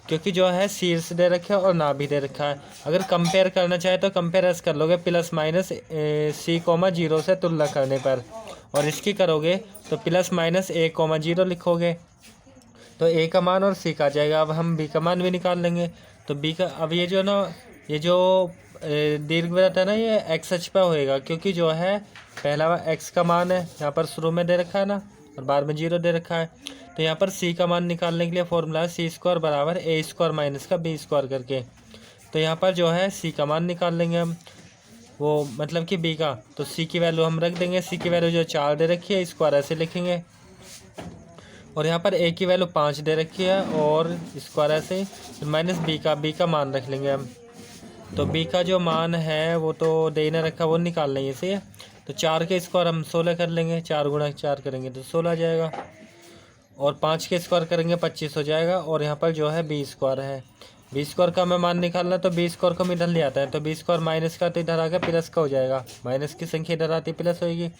क्योंकि जो है शीर्ष दे रखा है और नाभि दे रखा है। अगर कंपेयर करना चाहे तो कंपेयर ऐसे कर लोगे +-C,0 से तुलना करने पर, और इसकी करोगे तो +-A,0 लिखोगे तो ए का मान और सी का आ जाएगा। अब हम बी का मान भी निकाल लेंगे, तो बी का, अब ये जो ना ये जो दीर्घवृत्त है ना ये एक्स अक्ष पर होएगा, क्योंकि जो है पहला एक्स का मान है यहाँ पर शुरू में दे रखा है ना, और बाद में 0 दे रखा है। तो यहाँ पर सी का मान निकालने के लिए फॉर्मूला है C² बराबर A² - का B² करके। तो यहाँ पर जो है सी का मान निकाल लेंगे हम, वो मतलब कि बी का, तो सी की वैल्यू हम रख देंगे, सी की वैल्यू जो 4 दे रखी है, स्क्वायर ऐसे लिखेंगे, और यहाँ पर ए की वैल्यू 5 दे रखी है और स्क्वायर ऐसे माइनस बी का मान रख लेंगे हम। तो बी का जो मान है वो तो दे ना रखा, वो निकाल लेंगे इसे। तो 4 के स्क्वायर हम 16 कर लेंगे, 4 गुणा 4 करेंगे तो 16 आ जाएगा, और 5 के स्क्वायर करेंगे 25 हो जाएगा, और यहाँ पर जो है B² है, B² का हमें मान निकालना, तो B² को इधर ले आता है, तो B² माइनस का तो इधर आ गया प्लस का हो जाएगा, माइनस की संख्या इधर आती प्लस होगी,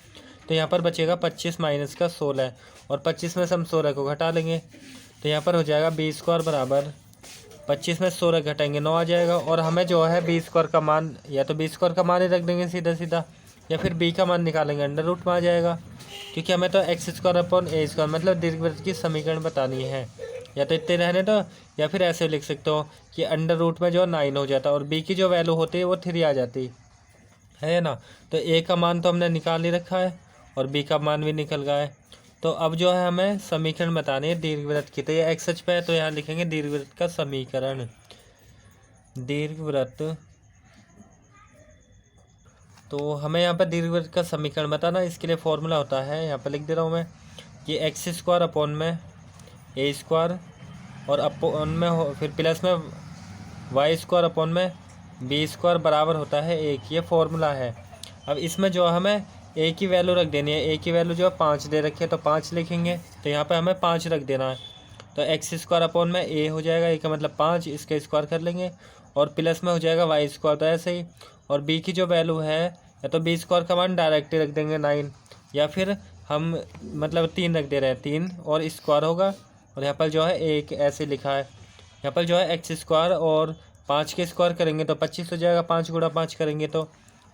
तो यहाँ पर बचेगा 25 माइनस का 16, और 25 में से हम 16 को घटा लेंगे, तो यहाँ पर हो जाएगा B² बराबर 25 में 16 घटाएंगे 9 आ जाएगा। और हमें जो है B² का मान, या तो B² का मान ही रख देंगे सीधा, या फिर बी का मान निकालेंगे, अंडर रूट में आ जाएगा, क्योंकि हमें तो x² मतलब दीर्घवृत्त की समीकरण बतानी है। या तो इतने रहने दो, या फिर ऐसे लिख सकते हो कि अंडर रूट में जो 9 हो जाता है, और बी की जो वैल्यू होती है वो 3 आ जाती है ना। तो ए का मान तो हमने निकाल ही रखा है और बी का मान भी निकल गया है। तो अब जो है हमें समीकरण बतानी है दीर्घवृत्त की, तो ये एक्स अक्ष पे है, तो यहाँ लिखेंगे दीर्घवृत्त का समीकरण। दीर्घवृत्त, तो हमें यहाँ पर दीर्घवृत्त का समीकरण बताना, इसके लिए फॉर्मूला होता है, यहाँ पर लिख दे रहा हूँ मैं, कि x² अपॉन में A² और अपॉन में फिर प्लस में y² अपॉन में B² बराबर होता है 1, ये फॉर्मूला है। अब इसमें जो हमें a की वैल्यू रख देनी है, a की वैल्यू जो है 5 दे रखी है, तो 5 लिखेंगे, तो यहाँ पर हमें 5 रख देना है, तो x² अपॉन में a हो जाएगा, a का मतलब 5, इसका स्क्वायर कर लेंगे, और प्लस में हो जाएगा y², तो ऐसे ही। और b की जो वैल्यू है, या तो B² का मान डायरेक्टली रख देंगे 9, या फिर हम मतलब 3 रख दे रहे हैं, 3 और स्क्वायर होगा, और यहाँ पर जो है 1 ऐसे लिखा है। यहाँ पर जो है x² और 5 के स्क्वायर करेंगे तो 25 हो जाएगा, 5 गुणा 5 करेंगे तो,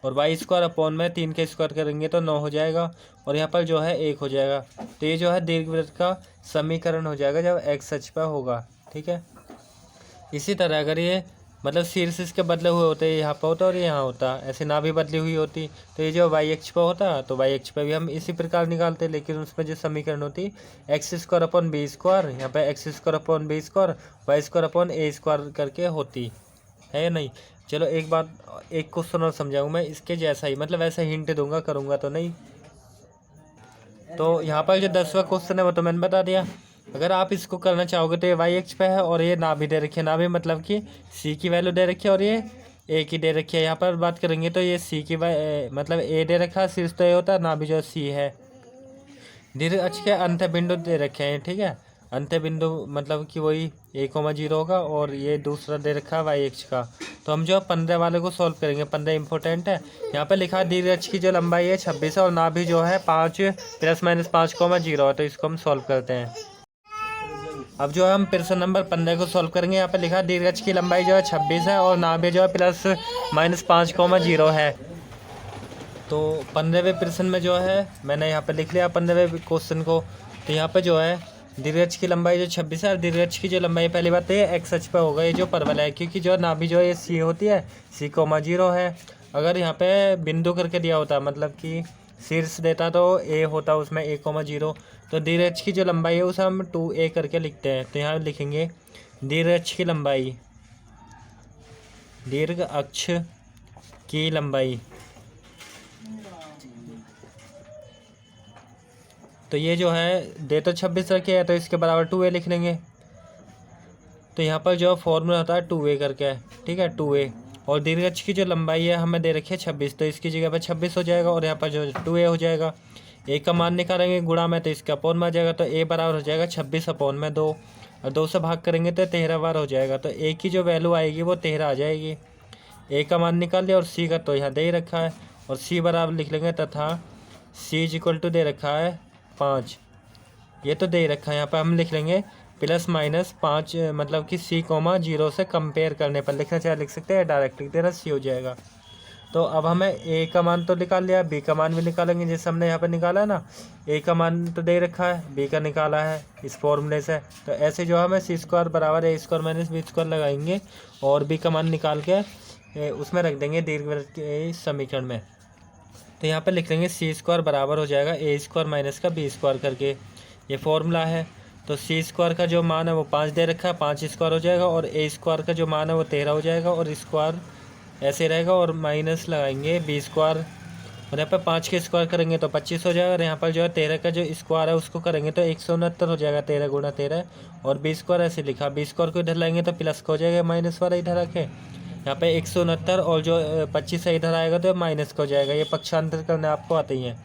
और y² अपॉन में 3 के स्क्वायर करेंगे तो 9 हो जाएगा, और यहाँ पर जो है 1 हो जाएगा। तो ये जो है दीर्घवृत्त का समीकरण हो जाएगा जब x अक्ष पर होगा, ठीक है। इसी तरह अगर ये मतलब शीर्ष इसके बदले हुए होते, यहाँ पर होता और यहाँ होता, ऐसे ना भी बदली हुई होती, तो ये जो y अक्ष पर होता, तो y अक्ष पर भी हम इसी प्रकार निकालते, लेकिन उसमें जो समीकरण होती x² अपॉन B², यहाँ पे x² upon B² y² upon A² करके होती है या नहीं। चलो एक बात, एक क्वेश्चन और समझाऊँ मैं इसके जैसा ही, मतलब ऐसे हिंट दूंगा, करूँगा तो नहीं। तो यहाँ पर जो 10वां क्वेश्चन है वो तो मैंने बता दिया। अगर आप इसको करना चाहोगे तो ये y अक्ष पे है, और ये नाभि दे रखी है, नाभि मतलब कि c की वैल्यू दे रखी है और ये a की दे रखी है। यहाँ पर बात करेंगे तो ये c की मतलब a दे रखा है, शीर्ष तो ये होता है, नाभि जो c है। दीर्घ अक्ष के अंत बिंदु दे रखे हैं, ठीक है, अंत्य बिंदु मतलब कि वही a,0 होगा और ये दूसरा दे रखा है वाई एक्स का। तो हम जो 15 वाले को सॉल्व करेंगे, 15 इंपॉर्टेंट है। यहाँ पे लिखा है दीर्घ की जो लंबाई है 26 है और नाभि जो है 5 ± 5,0 है। तो इसको हम सॉल्व करते हैं। अब जो है हम प्रश्न नंबर 15 को सॉल्व करेंगे। यहाँ पे लिखा है दीर्घ की लंबाई जो है 26 है और नाभि जो है ± 5,0 है। तो 15वें प्रश्न में जो है मैंने यहाँ पे लिख लिया 15वें क्वेश्चन को। तो यहाँ पे जो है दीर्घ की लंबाई जो 26 है और दीर्घ की जो लंबाई पहली बात तो ये एक्स अक्ष पे होगा, ये जो परवलय है, क्योंकि जो नाभि जो है ये सी होती है, C,0 है। अगर यहाँ पे बिंदु करके दिया होता मतलब कि शीर्ष देता तो ए होता उसमें A,0। तो दीर्घ की जो लंबाई है उसे हम 2a करके लिखते हैं। तो यहाँ लिखेंगे दीर्घ की लंबाई, दीर्घ अक्ष की लंबाई। तो ये जो है दे तो 26 रखे है तो इसके बराबर 2a लिख लेंगे। तो यहाँ पर जो फॉर्मूला होता है 2a करके, ठीक है 2a। और दीर्घ की जो लंबाई है हमें दे रखी है 26, तो इसकी जगह पर 26 हो जाएगा और यहाँ पर जो 2a हो जाएगा। a का मान निकालेंगे गुणा में तो इसका अपॉन में आ जाएगा। तो a बराबर हो जाएगा 26/2 और 2 से भाग करेंगे तो 13 बार हो जाएगा। तो a की जो वैल्यू आएगी वो 13 आ जाएगी। a का मान निकाल लिया और c का तो यहाँ दे ही रखा है और c बराबर लिख लेंगे तथा c = दे रखा है 5, ये तो दे ही रखा है। यहाँ पर हम लिख लेंगे ±5 मतलब कि C,0 से कंपेयर करने पर लिखना चाहे लिख सकते हैं, डायरेक्ट लिख देना C हो जाएगा। तो अब हमें A का मान तो निकाल लिया, B का मान भी निकालेंगे जैसे हमने यहाँ पर निकाला है ना। A का मान तो दे रखा है, B का निकाला है इस फॉर्मूले से। तो ऐसे जो हमें C² = A² - B² लगाएंगे और B का मान निकाल के उसमें रख देंगे दीर्घवृत्त के समीकरण में। तो यहाँ पर लिख लेंगे C² बराबर हो जाएगा A² - B² करके, ये फॉर्मूला है। तो C² का जो मान है वो 5 दे रखा है, 5² हो जाएगा और A² का जो मान है वो 13 हो जाएगा और स्क्वायर ऐसे रहेगा और माइनस लगाएंगे B² और यहाँ पर 5 के स्क्वायर करेंगे तो 25 हो जाएगा और यहाँ पर जो है 13 का जो स्क्वायर है उसको करेंगे तो 169 हो जाएगा, 13 × 13 और B² ऐसे लिखा। B² को इधर लाएंगे तो प्लस का हो जाएगा, माइनस वाला इधर रखे यहाँ पे 169 और जो 25 है इधर आएगा तो माइनस का हो जाएगा। ये पक्षांतर करने आपको आते ही हैं।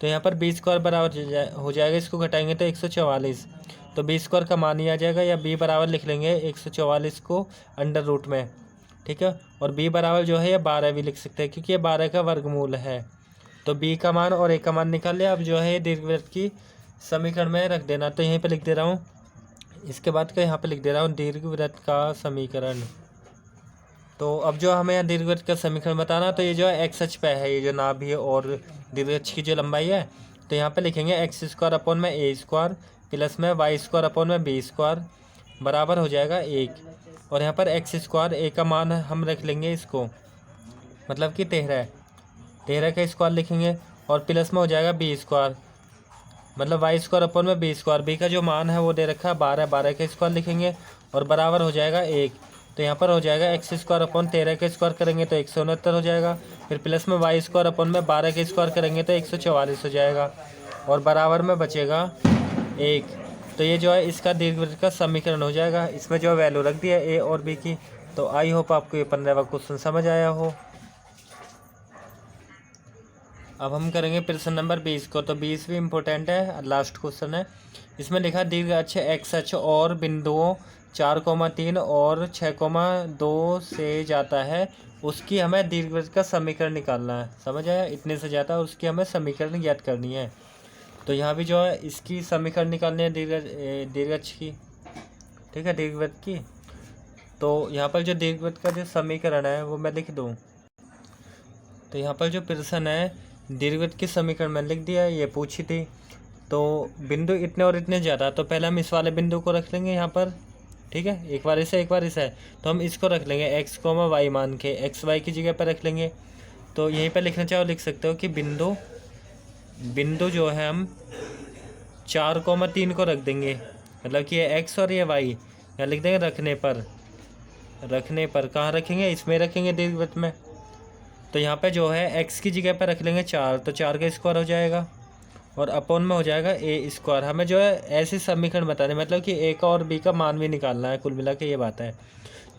तो यहाँ पर B² बराबर हो जाएगा, इसको घटाएंगे तो 144। तो B² का मान ही आ जाएगा या B बराबर लिख लेंगे 144 को √ में, ठीक है। और B बराबर जो है ये 12 भी लिख सकते हैं क्योंकि ये 12 का वर्गमूल है। तो B का मान और A का मान निकाल लिया। अब जो है दीर्घवृत्त की समीकरण में रख देना। तो यहीं पे लिख दे रहा हूँ, इसके बाद का यहाँ पे लिख दे रहा हूँ दीर्घवृत्त का समीकरण। तो अब जो हमें यहाँ दीर्घवृत्त का समीकरण बताना, तो ये जो है एक्स अक्ष पे है, ये जो नाभि और दीर्घ की जो लंबाई है। तो यहाँ पे लिखेंगे x² / A² प्लस में y² / B² बराबर हो जाएगा 1। और यहाँ पर x², A का मान हम रख लेंगे इसको मतलब कि 13 का स्क्वायर लिखेंगे और प्लस में हो जाएगा B² मतलब y² / B²। B का जो मान है वो दे रखा है 12 का स्क्वायर लिखेंगे और बराबर हो जाएगा 1। तो यहाँ पर हो जाएगा x² / 13 का स्क्वायर करेंगे तो 169 हो जाएगा, फिर प्लस में y² / 12 का स्क्वायर करेंगे तो 144 हो जाएगा और बराबर में बचेगा 1। तो ये जो है इसका दीर्घवृत्त का समीकरण हो जाएगा। इसमें जो वैल्यू रख दी है A और B की। तो आई होप आपको ये 15वां क्वेश्चन समझ आया हो। अब हम करेंगे प्रश्न नंबर 20 को। तो 20 भी इम्पोर्टेंट है, लास्ट क्वेश्चन है। इसमें लिखा दीर्घ अक्ष x अक्ष और बिंदुओं 4,3 और 6,2 से जाता है, उसकी हमें दीर्घवृत्त का समीकरण निकालना है। समझ आया, इतने से जाता है उसकी हमें समीकरण ज्ञात करनी है। तो यहाँ भी जो है इसकी समीकरण निकालनी है दीर्घ अक्ष की, ठीक है, दीर्घवृत्त की। तो यहाँ पर जो दीर्घवृत्त का जो समीकरण है वो मैं लिख दूँ। तो यहाँ पर जो प्रश्न है दीर्घवृत्त की समीकरण मैंने लिख दिया, ये पूछी थी। तो बिंदु इतने और इतने ज़्यादा, तो पहले हम इस वाले बिंदु को रख लेंगे यहाँ पर, ठीक है, एक बार इसे एक बार इसे। तो हम इसको रख लेंगे x, y मान के, x y की जगह पर रख लेंगे। तो यहीं पर लिखना चाहो लिख सकते हो कि बिंदु जो है हम 4,3 को रख देंगे, मतलब कि ये x और ये y यहाँ लिख देंगे रखने पर कहाँ रखेंगे, इसमें रखेंगे दीर्घवृत्त में। तो यहाँ पे जो है x की जगह पर रख लेंगे 4, तो 4 का स्क्वायर हो जाएगा और अपॉन में हो जाएगा A²। हमें जो है ऐसे समीकरण बताने मतलब कि A का और B का मान भी निकालना है, कुल मिला के ये बात है।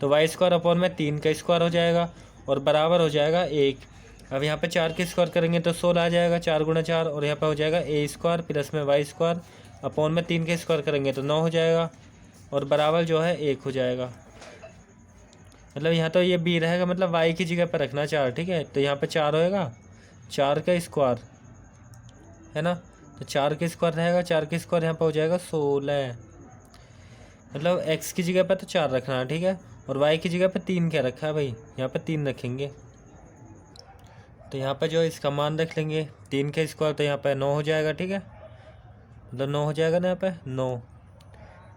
तो y² अपॉन में 3 का स्क्वायर हो जाएगा और बराबर हो जाएगा 1। अब यहाँ पे 4 के स्क्वायर करेंगे तो 16 आ जाएगा, 4 × 4 और यहाँ पे हो जाएगा A² प्लस में y² अपॉन में 3 का स्क्वायर करेंगे तो 9 हो जाएगा और बराबर जो है 1 हो जाएगा। मतलब यहाँ तो ये बी रहेगा, मतलब वाई की जगह पर रखना 4, ठीक है। तो यहाँ पे 4 होएगा, 4 का स्क्वायर है ना, तो 4 का स्क्वायर रहेगा, 4 का स्क्वायर यहाँ पे हो जाएगा 16। मतलब एक्स की जगह पे तो 4 रखना है, ठीक है। और वाई की जगह पे 3 क्या रखा है भाई, यहाँ पे 3 रखेंगे। तो यहाँ पे जो इसका मान रख लेंगे 3 का स्क्वायर, तो यहाँ पे 9 हो जाएगा, ठीक है। मतलब 9 हो जाएगा ना, यहाँ पे 9,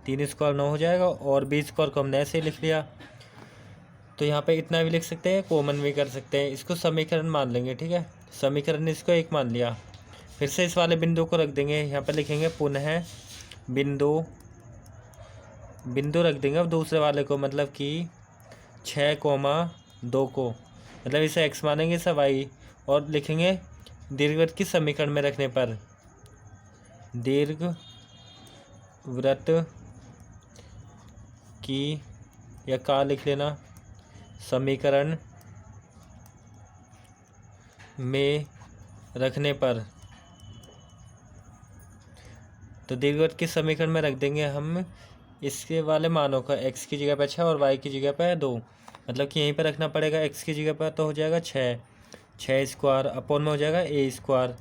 3 स्क्वायर 9 हो जाएगा। और बी स्क्वायर को हमने ऐसे ही लिख लिया। तो यहाँ पे इतना भी लिख सकते हैं, कॉमन भी कर सकते हैं, इसको समीकरण मान लेंगे, ठीक है। समीकरण इसको 1 मान लिया। फिर से इस वाले बिंदु को रख देंगे, यहाँ पे लिखेंगे पुनः बिंदु रख देंगे अब दूसरे वाले को, मतलब कि 6,2 को, मतलब इसे x मानेंगे, इसे y, और लिखेंगे दीर्घवृत्त की समीकरण में रखने पर, दीर्घवृत्त की या का लिख लेना समीकरण में रखने पर। तो दीर्घवृत्त की समीकरण में रख देंगे हम इसके वाले मानों का, x की जगह पर 6 और y की जगह पर 2, मतलब कि यहीं पर रखना पड़ेगा। x की जगह पर तो हो जाएगा 6 स्क्वायर, अपॉन में हो जाएगा a स्क्वायर,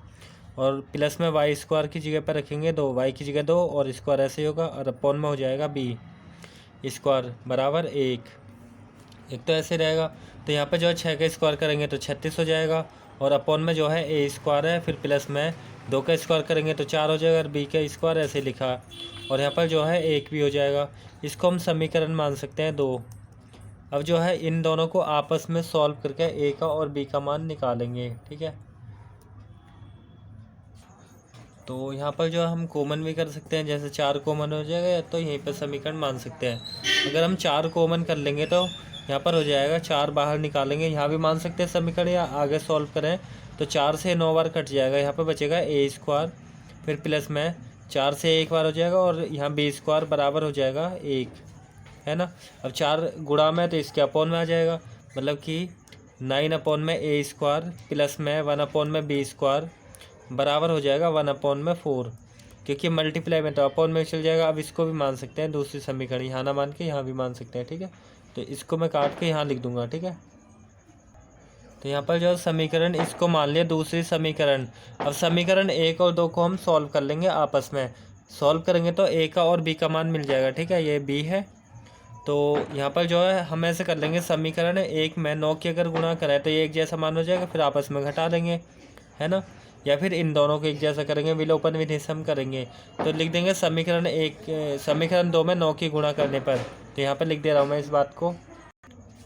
और प्लस में y स्क्वायर की जगह पर रखेंगे 2, y की जगह 2 और स्क्वायर ऐसे ही होगा, और अपॉन में हो जाएगा b स्क्वायर बराबर 1। तो ऐसे रहेगा। तो यहाँ पे जो है 6 का स्क्वायर करेंगे तो 36 हो जाएगा, और अपॉन में जो है a स्क्वायर है, फिर प्लस में 2 का स्क्वायर करेंगे तो 4 हो जाएगा, और b का स्क्वायर ऐसे लिखा, और यहाँ पर जो है 1 भी हो जाएगा। इसको हम समीकरण मान सकते हैं 2। अब जो है इन दोनों को आपस में सॉल्व करके a का और b का मान निकालेंगे, ठीक है। तो यहाँ पर जो हम कॉमन भी कर सकते हैं, जैसे 4 कॉमन हो जाएगा तो यहीं पर समीकरण मान सकते हैं। अगर हम 4 कॉमन कर लेंगे तो यहाँ पर हो जाएगा, 4 बाहर निकालेंगे, यहाँ भी मान सकते हैं समीकरण, या आगे सॉल्व करें तो 4 से 9 बार कट जाएगा, यहाँ पर बचेगा a स्क्वायर, फिर प्लस में 4 से 1 बार हो जाएगा, और यहाँ b स्क्वायर बराबर हो जाएगा 1, है ना। अब 4 गुणा में तो इसके अपॉन में आ जाएगा, मतलब कि 9 अपॉन में a स्क्वायर प्लस में 1 अपॉन में b स्क्वायर बराबर हो जाएगा 1 अपॉन में 4, क्योंकि मल्टीप्लाई में तो अपॉन में चल जाएगा। अब इसको भी मान सकते हैं दूसरी समीकरण, यहाँ ना मान के यहाँ भी मान सकते हैं, ठीक है। तो इसको मैं काट के यहाँ लिख दूंगा, ठीक है। तो यहाँ पर जो समीकरण इसको मान लिया दूसरी समीकरण। अब समीकरण 1 और 2 को हम सॉल्व कर लेंगे, आपस में सॉल्व करेंगे तो a का और b का मान मिल जाएगा, ठीक है। ये b है, तो यहाँ पर जो है हम ऐसे कर लेंगे, समीकरण 1 में 9 की अगर गुणा करें तो ये एक जैसा मान हो जाएगा, फिर आपस में घटा देंगे, है ना। या फिर इन दोनों को एक जैसा करेंगे, विलोपन विधि से हम करेंगे, तो लिख देंगे समीकरण 2 में 9 की गुणा करने पर। तो यहाँ पर लिख दे रहा हूँ मैं इस बात को।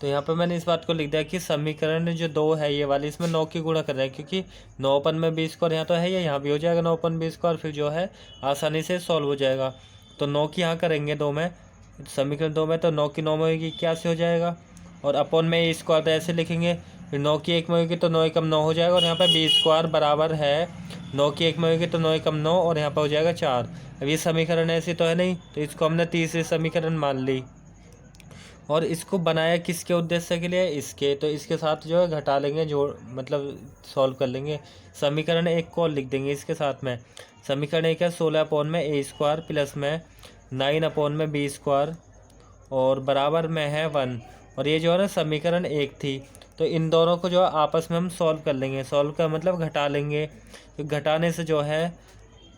तो यहाँ पर मैंने इस बात को लिख दिया कि समीकरण जो 2 है ये वाली, इसमें 9 की गुणा कर रहे हैं, क्योंकि 9 अपन में b स्क्वायर यहाँ तो है, यहाँ भी हो जाएगा 9 अपन b स्क्वायर, फिर जो है आसानी से सॉल्व हो जाएगा। तो 9 की यहाँ करेंगे 2 में, समीकरण 2 में, तो 9 की 9 में होगी 81 हो जाएगा, और अपॉन में a स्क्वायर तो ऐसे लिखेंगे, फिर 9 की 1 में होगी तो 9 एकम 9 हो जाएगा, और यहाँ पर b स्क्वायर बराबर है 9 की 1 में होगी तो 9 एकम 9, और यहाँ पर हो जाएगा 4। अब ये समीकरण ऐसी तो है नहीं, तो इसको हमने तीसरी समीकरण मान ली। और इसको बनाया किसके उद्देश्य के लिए, इसके, तो इसके साथ जो है घटा लेंगे, जोड़ मतलब सॉल्व कर लेंगे। समीकरण 1 को लिख देंगे इसके साथ में। समीकरण 1 है 16 अपॉन में a स्क्वायर प्लस में 9 अपॉन में b स्क्वायर, और बराबर में है 1। और ये जो है ना समीकरण 1 थी, तो इन दोनों को जो है आपस में हम सॉल्व कर लेंगे। सॉल्व का मतलब घटा लेंगे, तो घटाने से जो है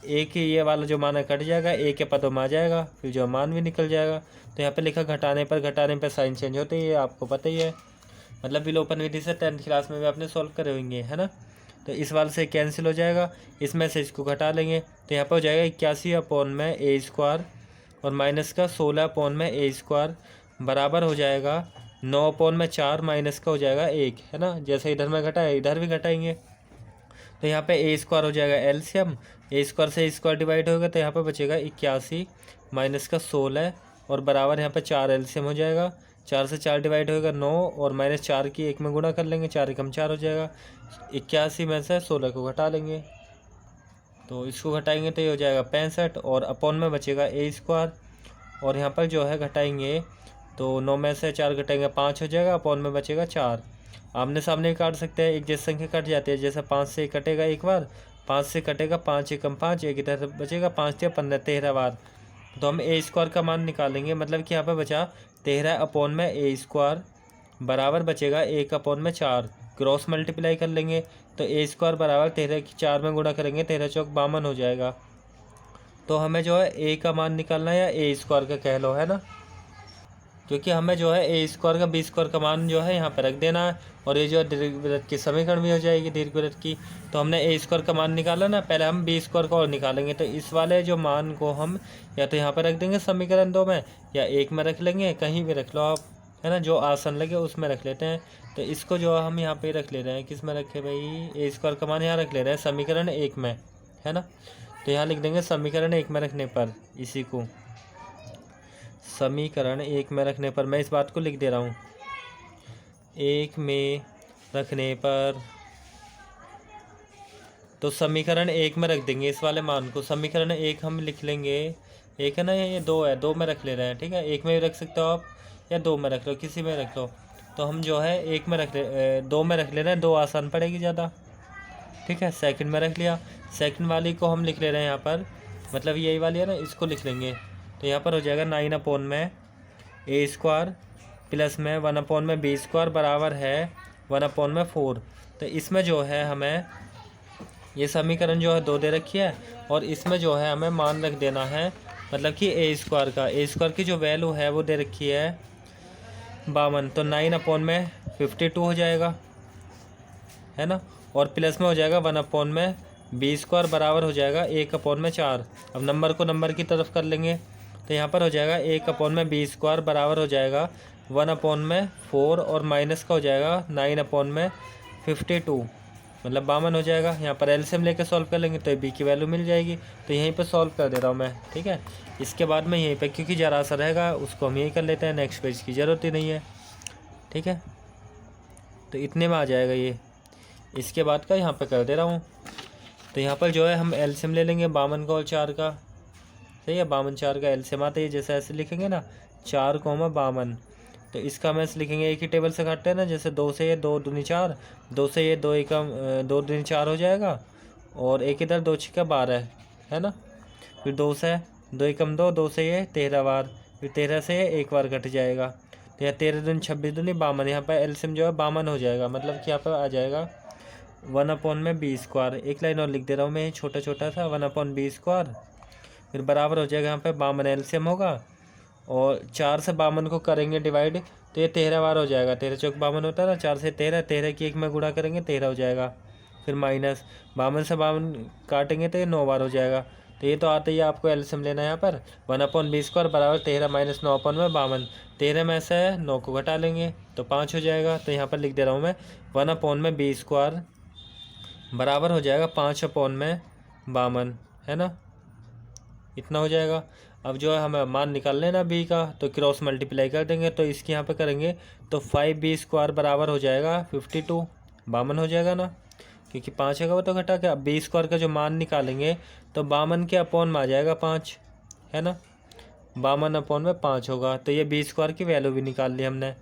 एक ही ये वाला जो मान है कट जाएगा, एक के पदों में आ जाएगा, फिर जो मान भी निकल जाएगा। तो यहाँ पे लिखा घटाने पर साइन चेंज होती है, आपको पता ही है, मतलब विलोपन विधि से 10th क्लास में भी आपने सॉल्व करे होंगे, है ना। तो इस वाले से कैंसिल हो जाएगा, इसमें से इसको घटा लेंगे, तो यहाँ पर हो जाएगा 81 अपॉन में a स्क्वायर, और माइनस का 16 अपॉन में a स्क्वायर बराबर हो जाएगा 9 अपॉन में 4, माइनस का हो जाएगा 1, है ना। जैसे इधर में घटाया इधर भी घटाएंगे, तो यहाँ पे a स्क्वायर हो जाएगा एलसीएम, a स्क्वायर से स्क्वायर डिवाइड होगा, तो यहाँ पे बचेगा 81 माइनस का 16, और बराबर यहाँ पे 4 एलसीएम हो जाएगा, 4 से 4 डिवाइड होगा 9, और माइनस 4 की 1 में गुणा कर लेंगे, 4 एकम 4 हो जाएगा। 81 में से 16 को घटा लेंगे, तो इसको घटाएंगे तो ये हो जाएगा 65, और अपॉन में बचेगा a स्क्वायर, और यहाँ पर जो है घटाएंगे तो 9 में से 4 घटाएंगे 5 हो जाएगा, अपॉन में बचेगा 4। आमने सामने भी काट सकते हैं, एक जैसी संख्या कट जाती है, जैसे 5 से कटेगा एक बार, 5 से कटेगा 5 एकम 5, एक इधर बचेगा 5 या 15, 13 बार। तो हम ए स्क्वायर का मान निकालेंगे, मतलब कि यहाँ पे बचा 13 अपॉन में ए स्क्वायर बराबर बचेगा 1 अपॉन में 4। क्रॉस मल्टीप्लाई कर लेंगे तो ए स्क्वायर बराबर 13 की 4 में गुणा करेंगे, 13 चौक 52 हो जाएगा। तो हमें जो है ए का मान निकालना है, या ए स्क्वायर का कह लो, है ना, क्योंकि हमें जो है ए स्क्वायर का बी स्क्वायर का मान जो है यहाँ पर रख देना है, और ये जो है दीर्घवृत्त की समीकरण भी हो जाएगी दीर्घवृत्त की। तो हमने ए स्क्वायर का मान निकाला ना, पहले हम बी स्क्वायर का और निकालेंगे। तो इस वाले जो मान को हम या तो यहाँ पर रख देंगे समीकरण 2 में, या 1 में रख लेंगे, कहीं भी रख लो आप, है ना, जो आसान लगे उसमें रख लेते हैं। तो इसको जो हम यहाँ पे रख ले रहे हैं, किस में रखे भाई, ए स्क्वायर का मान यहाँ रख ले रहे हैं समीकरण 1 में, है ना। तो यहाँ लिख देंगे समीकरण 1 में रखने पर, इसी को समीकरण 1 में रखने पर, मैं इस बात को लिख दे रहा हूँ, 1 में रखने पर, तो समीकरण 1 में रख देंगे इस वाले मान को। समीकरण 1 हम लिख लेंगे, 1 है ना, ये 2 है, 2 में रख ले रहे हैं, ठीक है। 1 में भी रख सकते हो आप, या 2 में रख लो, किसी में रख लो। तो हम जो है 1 में 2 में रख ले रहे हैं, 2 आसान पड़ेगी ज़्यादा, ठीक है। सेकंड में रख लिया, सेकंड वाली को हम लिख ले रहे हैं यहाँ पर, मतलब यही वाली है ना, इसको लिख लेंगे। तो यहाँ पर हो जाएगा 9 अपॉन में ए स्क्वायर प्लस में 1 अपॉन में बी स्क्वायर बराबर है 1 अपॉन में 4। तो इसमें जो है हमें ये समीकरण जो है 2 दे रखी है, और इसमें जो है हमें मान रख देना है, मतलब कि ए स्क्वायर की जो वैल्यू है वो दे रखी है 52। तो 9 अपॉन में 52 हो जाएगा, है ना, और प्लस में हो जाएगा 1 अपॉन में बी स्क्वायर बराबर हो जाएगा 1 अपॉन में 4। अब नंबर को नंबर की तरफ कर लेंगे, तो यहाँ पर हो जाएगा 1 अपॉन में बी स्क्वायर बराबर हो जाएगा 1 अपॉन में 4, और माइनस का हो जाएगा 9 अपॉन में 52, मतलब 52 हो जाएगा। यहाँ पर एलसीएम लेकर सॉल्व कर लेंगे तो बी की वैल्यू मिल जाएगी। तो यहीं पर सॉल्व कर दे रहा हूँ मैं, ठीक है। इसके बाद में यहीं पर, क्योंकि ज़रा सा रहेगा उसको हम यही कर लेते हैं, नेक्स्ट पेज की ज़रूरत ही नहीं है, ठीक है। तो इतने में आ जाएगा ये, इसके बाद का यहाँ पे कर दे रहा हूँ। तो यहाँ पर जो है हम एलसीएम ले लेंगे 52 का और 4 का, सही है। 52 4 का एलसीएम आता है, जैसे ऐसे लिखेंगे ना 4, 52। तो इसका हम ऐसे लिखेंगे, एक ही टेबल से काटते हैं ना, जैसे 2 से ये 2 दूनी 4, 2 से ये 2 एकम 2 दूनी 4 हो जाएगा, और एक इधर 2 छिका 12 है ना। फिर 2 से 2 एकम 2, 2 से ये 13 बार, फिर 13 से ये 1 बार कट जाएगा। तो यहाँ 13 दूनी 26 दूनी 52, यहाँ पर एलसीएम जो है 52 हो जाएगा, मतलब कि यहाँ पर आ जाएगा 1 अपॉन में बी स्क्वायर। एक लाइन और लिख दे रहा हूँ मैं, छोटा छोटा सा, 1 अपॉन बी स्क्वायर, फिर बराबर हो जाएगा यहाँ पे 52 एलसीएम होगा, और 4 से 52 को करेंगे डिवाइड, तो ये 13 बार हो जाएगा। 13 चौक 52 होता है ना, 4 से 13, 13 की 1 में गुणा करेंगे 13 हो जाएगा। फिर माइनस 52 से 52 काटेंगे तो ये 9 बार हो जाएगा। तो ये तो आते ही आपको एलसीएम लेना है यहाँ पर, 1 अपॉन बी स्क्वायर बराबर 13 माइनस 9 अपॉन में 52। 13 में से 9 को घटा लेंगे तो 5 हो जाएगा। तो यहाँ पर लिख दे रहा हूँ मैं, 1 अपॉन में बी स्क्वायर बराबर हो जाएगा 5 अपॉन में 52, है ना, इतना हो जाएगा। अब जो है हमें मान निकाल लेना बी का, तो क्रॉस मल्टीप्लाई कर देंगे, तो इसकी यहाँ पे करेंगे तो 5b स्क्वायर बराबर हो जाएगा 52, 52 हो जाएगा ना, क्योंकि 5 है वो तो घटा के। अब बी स्क्वायर का जो मान निकालेंगे तो 52 के अपॉन में आ जाएगा 5, है ना, 52 अपॉन में 5 होगा। तो ये बी स्क्वायर की वैल्यू भी निकाल ली हमने,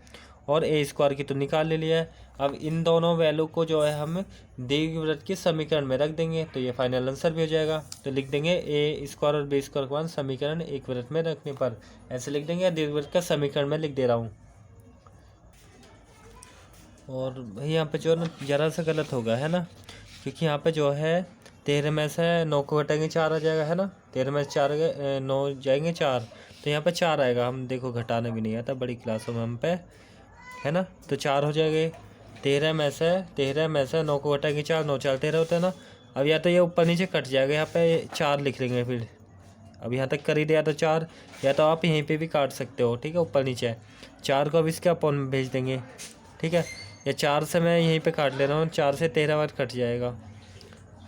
और ए स्क्वायर की तो निकाल ले लिया है। अब इन दोनों वैल्यू को जो है हम दीर्घवृत्त के समीकरण में रख देंगे, तो ये फाइनल आंसर भी हो जाएगा। तो लिख देंगे ए स्क्वायर और बी स्क्वायर का मान समीकरण एक वृत्त में रखने पर, ऐसे लिख देंगे, दीर्घवृत्त का समीकरण में लिख दे रहा हूँ। और भाई यहाँ पे जो है ना ज़रा सा गलत होगा, है ना, क्योंकि यहाँ पे जो है 13 में से 9 को घटाएंगे 4 आ जाएगा, है ना, 13 में से 4 9 जाएंगे 4, तो यहाँ पे 4 आएगा। हम देखो घटाना भी नहीं आता बड़ी क्लासों में हम पे, है ना, तो 4 हो जाएंगे। 13 में से 9 को घटाएंगे 4, 9 4 13 होता है ना। अब या तो ये ऊपर नीचे कट जाएगा, यहाँ पे 4 लिख लेंगे फिर। अब यहाँ तक कर ही दिया तो 4, या तो आप यहीं पे भी काट सकते हो, ठीक है, ऊपर नीचे 4 को अब इसके अपॉन में भेज देंगे, ठीक है। या 4 से मैं यहीं पे काट ले रहा हूँ, 4 से 13 बार कट जाएगा,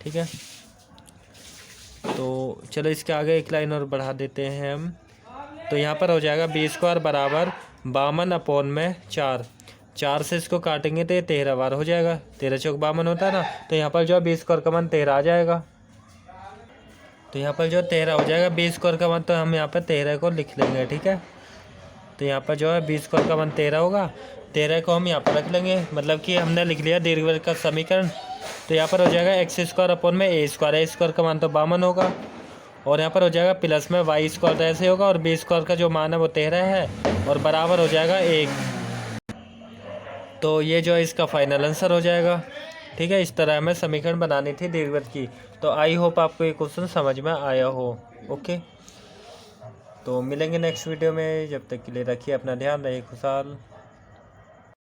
ठीक है। तो चलो इसके आगे एक लाइन और बढ़ा देते हैं हम। तो यहाँ पर हो जाएगा बी स्क्वायर बराबर 52 अपॉन में 4, 4 से इसको काटेंगे तो ये 13 बार हो जाएगा, 13 चौक 52 होता है ना। तो यहाँ पर जो है बी स्क्वायर का मान 13 आ जाएगा, तो यहाँ पर जो 13 हो जाएगा बी स्क्वायर का मान, तो हम यहाँ पर 13 को लिख लेंगे, ठीक है। तो यहाँ पर जो है बी स्क्वायर का मान 13 होगा। 13 को हम यहाँ पर रख लेंगे, मतलब कि हमने लिख लिया दीर्घवृत्त का समीकरण। तो यहाँ पर हो जाएगा एक्स स्क्वायर अपॉन में ए स्क्वायर का मान तो 52 होगा, और यहाँ पर हो जाएगा प्लस में वाई स्क्वायर तो ऐसे होगा, और बी स्क्वायर का जो मान है वो 13 है, और बराबर हो जाएगा 1। तो ये जो है इसका फाइनल आंसर हो जाएगा। ठीक है, इस तरह हमें समीकरण बनानी थी दीर्घवृत्त की। तो आई होप आपको ये क्वेश्चन समझ में आया हो। ओके, तो मिलेंगे नेक्स्ट वीडियो में, जब तक के लिए रखिए अपना ध्यान, रहिए खुशहाल।